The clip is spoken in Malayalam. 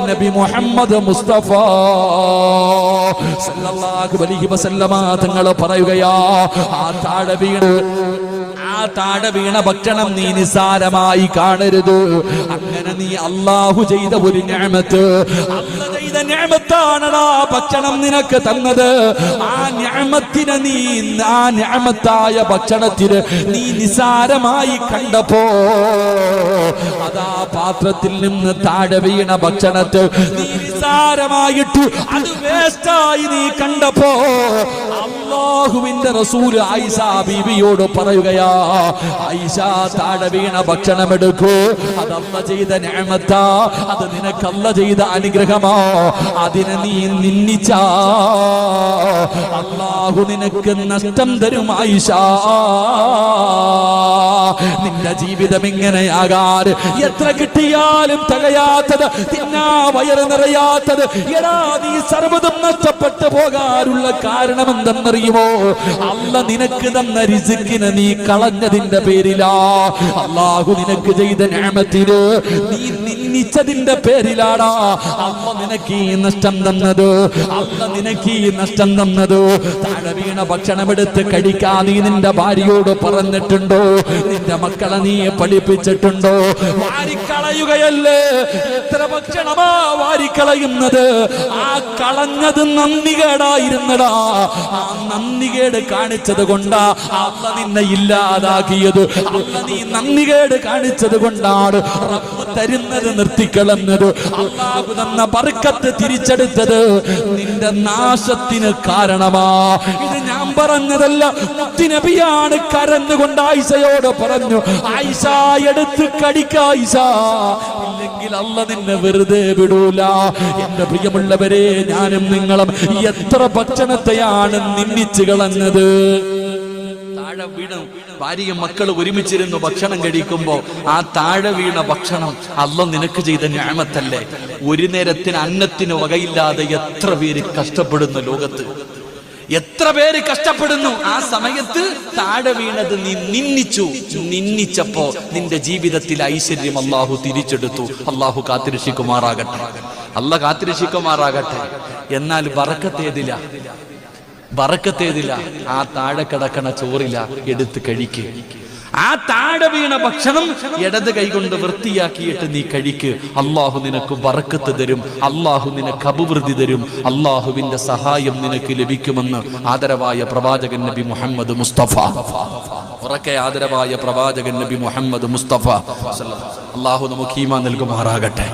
നബി മുഹമ്മദ് മുസ്തഫ സല്ലല്ലാഹു അലൈഹി വസല്ലമ തങ്ങൾ പറയുകയാ, ആ താഴെ വീണ ഭക്ഷണം നീ നിസാരമായി കാണരുത്. അങ്ങനെ നീ അല്ലാഹു ചെയ്ത ഒരു നിഅമത്ത്, അല്ലാഹു ചെയ്ത നിഅമത്താണടാ ഭക്ഷണം നിനക്ക് തന്നത്. ആ നിഅമത്തിനെ നീ, ആ നിഅമത്തായ ഭക്ഷണത്തിന് നീ നിസാരമായി കണ്ടപ്പോ, അതാ പാത്രത്തിൽ നിന്ന് താഴെ വീണ ഭക്ഷണത്തെ നീ നിസാരമായിട്ട് അത് വേസ്റ്റായി നീ കണ്ടപ്പോ, അല്ലാഹുവിന്റെ റസൂൽ ആയിഷ ബീവിയോട് പറയുകയാ, ആയിഷ താഴെ വീണ ഭക്ഷണം എടുക്കൂ, അത് അല്ലാഹു ചെയ്ത നിഅമത്താ, അത് നിനക്ക് അല്ലാഹു ചെയ്ത അനുഗ്രഹമാ. അതിനെ നീ നിന്ദിച്ചാ അല്ലാഹു നിനക്ക് നഷ്ടം തരും ആയിഷ. നിന്റെ ജീവിതം ഇങ്ങനെയാകാൻ, എത്ര കിട്ടിയാലും തികയാത്തത്, തിന്നാ വയറ് നിറയാത്തത്, എടാ നീ സർവ്വതും നഷ്ടപ്പെട്ടു പോകാനുള്ള കാരണം എന്തെന്നറിയുമോ? അല്ലാഹു നിനക്ക് തന്ന റിസ്കിനെ നീ കളഞ്ഞതിന്റെ പേരിലാ. അല്ലാഹു നിനക്ക് ചെയ്ത നിഅമത്തിനെ നീ നിന്ദിച്ചതിന്റെ പേരിലാടാ അല്ലാഹു നിനക്ക് ഈ നഷ്ടം തന്നത്. അല്ലാഹു നിനക്ക് ഈ നഷ്ടം തന്നത്. താഴെ വീണ ഭക്ഷണം എടുത്ത് കഴിക്കാൻ നീ നിന്റെ ഭാര്യയോട് പറഞ്ഞിട്ടുണ്ടോ? നിന്റെ മക്കളെ നീ പഠിപ്പിച്ചിട്ടുണ്ടോ? വാരിക്കളയുകയല്ലേ. എത്ര ഭക്ഷണമാ വാരിക്കളയുന്നത്? ആ കളഞ്ഞത് നന്ദികേടായിരുന്നടാ. ആ നന്ദികേട് കാണിച്ചത് കൊണ്ടാ അല്ലാഹു നിന്നെ ഇല്ലാതാക്കിയത്. അല്ലാഹു നീ നന്ദികേട് കാണിച്ചത് കൊണ്ടാണ് റബ്ബ് തരുന്നത് നിർത്തിക്കളഞ്ഞത്. അല്ലാഹു തന്ന ബർക്കത്ത് തിരിച്ചെടുത്തത് നിന്റെ നാശത്തിന് കാരണമാ. ഇത് ഞാൻ പറഞ്ഞതല്ല, മുത്തുനബിയാണ് കരഞ്ഞുകൊണ്ട് ആയിഷയോട് പറഞ്ഞു, ആയിഷ എടുത്ത് കടിക്ക ആയിഷ, ഇല്ലെങ്കിൽ അല്ലാഹു നിന്നെ വെറുതെ വിടൂല. എന്റെ പ്രിയമുള്ളവരെ, ഞാനും നിങ്ങളും എത്ര ഭക്ഷണത്തെയാണ് നിന്ദിച്ചു കളഞ്ഞത്. താഴെ വീണ ഭാര്യയും മക്കൾ ഒരുമിച്ചിരുന്നു ഭക്ഷണം കഴിക്കുമ്പോ ആ താഴെ വീണ ഭക്ഷണം അല്ലാഹു നിനക്ക് ചെയ്ത നിഅമത്തല്ലേ? ഒരു നേരത്തിന് അന്നത്തിന് വകയില്ലാതെ എത്ര പേര് കഷ്ടപ്പെടുന്നു ലോകത്ത്, എത്ര പേര് കഷ്ടപ്പെടുന്നു. ആ സമയത്ത് താഴെ വീണത് നീ നിന്ദിച്ചപ്പോ നിന്റെ ജീവിതത്തിൽ ഐശ്വര്യം അല്ലാഹു തിരിച്ചെടുത്തു. അല്ലാഹു കാത്തിരക്ഷിക്കുമാറാകട്ടെ, അല്ലാഹു കാത്തിരക്ഷിക്കുമാറാകട്ടെ. എന്നാൽ ബറക്കത്തേതില്ല. ആ താഴെ കിടക്കണ ചോറില എടുത്ത് കഴിക്ക്. ആ താഴെ വീണ ഭക്ഷണം ഇടത് കൈകൊണ്ട് വൃത്തിയാക്കിയിട്ട് നീ കഴിക്ക്. അല്ലാഹു നിനക്ക് ബറക്കത്ത് തരും, അല്ലാഹു നിനക്ക് അഭിവൃദ്ധി തരും, അല്ലാഹുവിന്റെ സഹായം നിനക്ക് ലഭിക്കുമെന്ന് ആദരവായ പ്രവാചകൻ നബി മുഹമ്മദ് മുസ്തഫ. ഉറക്കെ ആദരവായ പ്രവാചകൻ നബി മുഹമ്മദ് മുസ്തഫ. അല്ലാഹു നമുക്ക് ഈമാൻ നൽകുമാറാകട്ടെ.